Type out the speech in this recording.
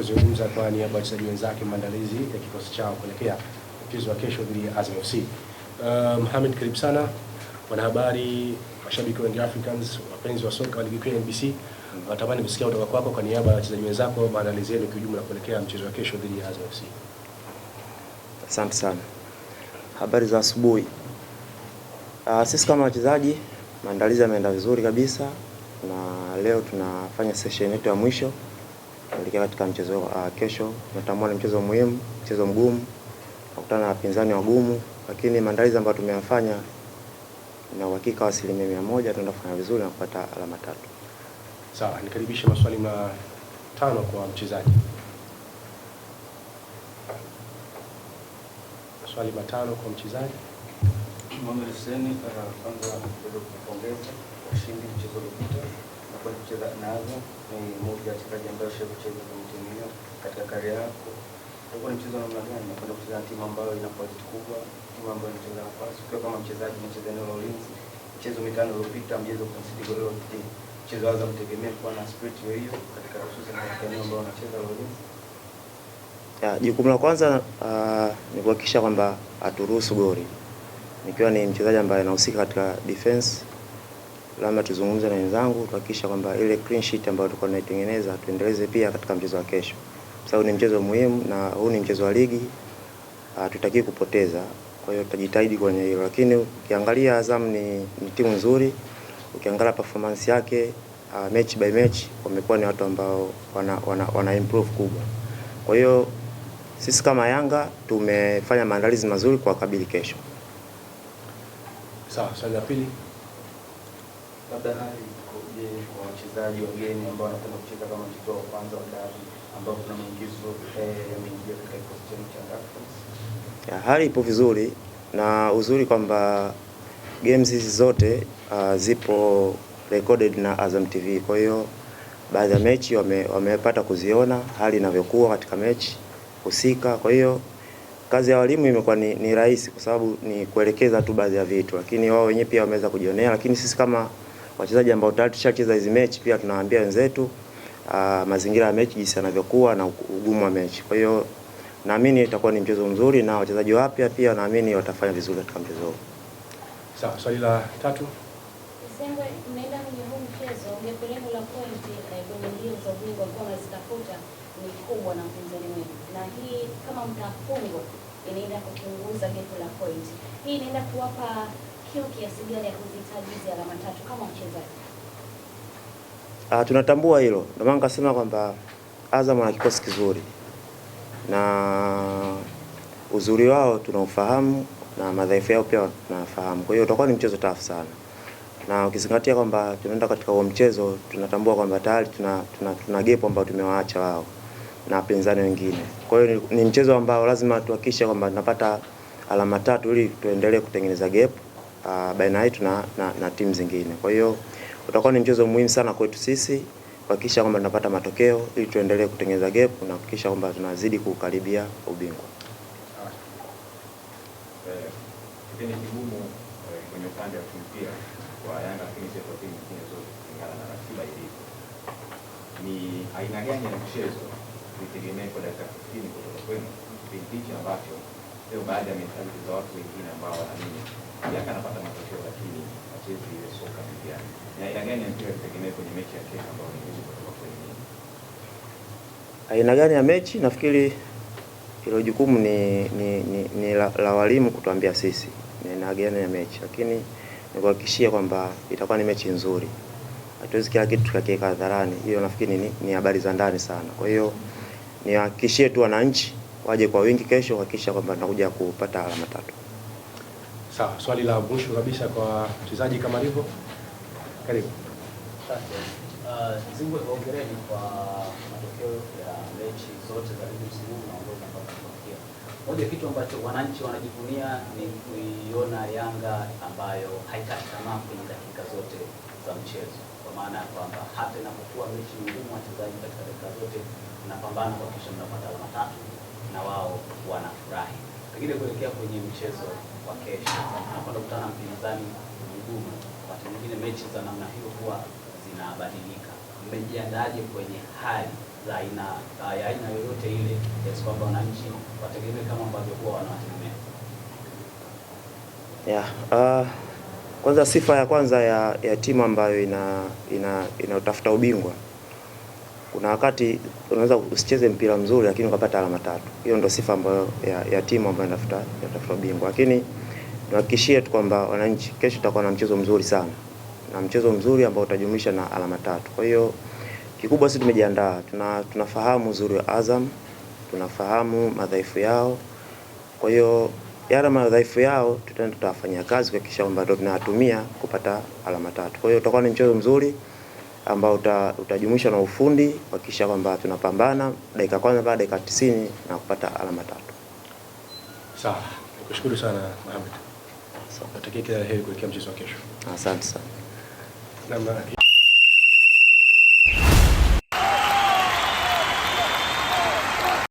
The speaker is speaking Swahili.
kuzungumza kwa niaba ya wachezaji wenzake maandalizi ya kikosi chao kuelekea mchezo wa kesho dhidi ya Azam FC. Mohamed, karibu sana. Wanahabari, mashabiki wa Young Africans, wapenzi wa soka wa ligi kuu ya NBC, natamani kusikia kutoka kwako kwa niaba ya wachezaji wenzako maandalizi yenu kwa ujumla kuelekea mchezo wa kesho dhidi ya Azam FC. Asante sana. Habari za asubuhi. Sisi kama wachezaji maandalizi yameenda vizuri kabisa, na leo tunafanya session yetu ya mwisho kuelekea katika mchezo kesho. Tunatambua ni mchezo muhimu, mchezo mgumu, tunakutana na wapinzani wagumu, lakini maandalizi ambayo tumeyafanya na uhakika wa 100% tunaenda kufanya vizuri na kupata alama 3. Sawa, nikaribisha maswali 5 kwa mchezaji. Maswali 5 kwa mchezaji. Mohamed Hussein, kwanza ndio kupongeza ushindi mchezo uliopita na kwa kucheza na Azam. Ni mmoja wa wachezaji ambao wamecheza kwenye timu hiyo katika kariera yako. Kwa mchezo namna gani na kwenda kucheza timu ambayo ina quality kubwa, timu ambayo inacheza nafasi kwa kama mchezaji mchezo eneo la ulinzi, mchezo mitano uliopita mchezo concede goal yote, mchezo Azam tegemea kuwa na spirit hiyo katika hususan katika eneo ambao wanacheza la ulinzi. Jukumu la kwanza ni kuhakikisha kwamba haturuhusu goli. Nikiwa ni mchezaji ambaye anahusika katika defense, lazima tuzungumze na wenzangu kuhakikisha kwamba ile clean sheet ambayo tulikuwa tunaitengeneza tuendeleze pia katika mchezo wa kesho. Sababu ni mchezo muhimu na huu ni mchezo wa ligi, tutaki kupoteza. Kwa hiyo tutajitahidi kwenye hilo. Lakini ukiangalia Azam ni timu nzuri, ukiangalia performance yake match by match wamekuwa ni watu ambao wana improve kubwa. Kwa hiyo sisi kama Yanga tumefanya maandalizi mazuri kwa kabili kesho. Sawa, swali la pili. Labda hali je, kwa wachezaji wageni ambao wanataka kucheza kama mchezo wa kwanza wa dabi ambao kuna maingizo yameingia katika kikosi cha Young Africans? Hali ipo vizuri na uzuri kwamba games hizi zote zipo recorded na Azam TV. Kwa hiyo baadhi ya mechi wamepata kuziona hali inavyokuwa katika mechi husika. Kwa hiyo kazi ya walimu imekuwa ni rahisi kwa sababu ni kuelekeza tu baadhi ya vitu, lakini wao wenyewe pia wameweza kujionea. Lakini sisi kama wachezaji ambao tayari tushacheza hizi mechi pia tunawaambia wenzetu mazingira ya mechi jinsi yanavyokuwa na ugumu wa mechi. Kwa hiyo naamini itakuwa ni mchezo mzuri na wachezaji wapya pia naamini watafanya vizuri katika mchezo huu. Sawa, swali la 3. Desemba mnaenda kwenye huu mchezo, lengo la point kwenye mbio za ubingwa ambao mnazitafuta ni kubwa na mpinzani wenu. Na hii kama mtafungwa inaenda kupunguza gap la point. Hii inaenda kuwapa kiu kiasi gani ya kuzihitaji hizi alama 3 kama mchezaji? Tunatambua hilo. Ndio maana nikasema kwamba Azam ana kikosi kizuri. Na uzuri wao tunaufahamu na madhaifu yao pia tunafahamu. Kwa hiyo utakuwa ni mchezo tafu sana. Na ukizingatia kwamba tunaenda katika huo mchezo tunatambua kwamba tayari tuna gap ambao tumewaacha wao na wapinzani wengine. Kwa hiyo ni mchezo ambao lazima tuhakikishe kwamba tunapata alama 3 ili tuendelee kutengeneza gap baina yetu na timu zingine. Kwa hiyo utakuwa ni mchezo muhimu sana kwetu sisi kuhakikisha kwamba tunapata matokeo ili tuendelee kutengeneza gap na kuhakikisha kwamba tunazidi kukaribia ubingwa. Kipindi kigumu kwenye upande wa mpira kwa Yanga, lakini pia kwa timu nyingine zote kulingana na ratiba ilivyo. Ni aina gani ya mchezo tutegemee kwa dakika 90 kutoka kwenu, kipindi hichi ambacho leo baada ya mentality za watu wengine ambao wanaamini Yanga anapata matokeo lakini hachezi ile soka duniani? Ni aina gani ya mpira tutegemee kwenye mechi ya kesho ambayo ni nzuri kutoka kwenu? Aina gani ya mechi? Nafikiri hilo jukumu ni la walimu kutuambia sisi ni aina gani ya mechi, lakini nikuhakikishia kwamba itakuwa ni mechi nzuri. Hatuwezi kila kitu tukakiweka hadharani. Hiyo nafikiri ni habari za ndani sana. Kwa hiyo nihakikishie tu wananchi waje kwa wingi kesho kuhakikisha kwamba tunakuja kupata alama 3. Sawa, swali la mwisho kabisa kwa mchezaji kama hivyo. Karibu. Asante. Zingwe, hongereni kwa matokeo ya mechi zote za ligi msimu unaongoza mpaka kufikia. Moja kitu ambacho wananchi wanajivunia ni kuiona Yanga ambayo haikati tamaa kwenye dakika zote za mchezo. Kwa maana ya kwamba hata inapokuwa mechi ngumu, wachezaji katika dakika zote mnapambana kuhakikisha mnapata alama 3 na wao wanafurahi. Pengine kuelekea kwenye mchezo wa kesho, tunakwenda kukutana mpinzani mgumu. Wakati mwingine mechi za namna hiyo huwa zinabadilika. Mmejiandaje kwenye hali za aina yoyote ile, kiasi kwamba wananchi wategemee kama ambavyo huwa wanawategemea? Kwanza sifa ya kwanza ya timu ambayo inautafuta ubingwa, kuna wakati unaweza usicheze mpira mzuri lakini ukapata alama 3. Hiyo ndio sifa ambayo ya timu ambayo inatafuta ubingwa. Lakini tuhakikishie tu kwamba wananchi, kesho tutakuwa na mchezo mzuri sana, na mchezo mzuri ambao utajumlisha na alama 3. Kwa hiyo kikubwa sisi tumejiandaa, tunafahamu uzuri wa Azam, tunafahamu madhaifu yao. Kwa hiyo yale madhaifu yao tutafanyia kazi kuhakikisha kwamba ndio tunayatumia kupata alama 3. Kwa hiyo utakuwa ni mchezo mzuri ambao utajumuisha na ufundi kuhakikisha kwamba tunapambana dakika kwanza mpaka dakika 90 na kupata alama 3. Sawa. Nikushukuru sana Mohamed. Natakia kila la heri kuelekea mchezo wa kesho. Asante sana.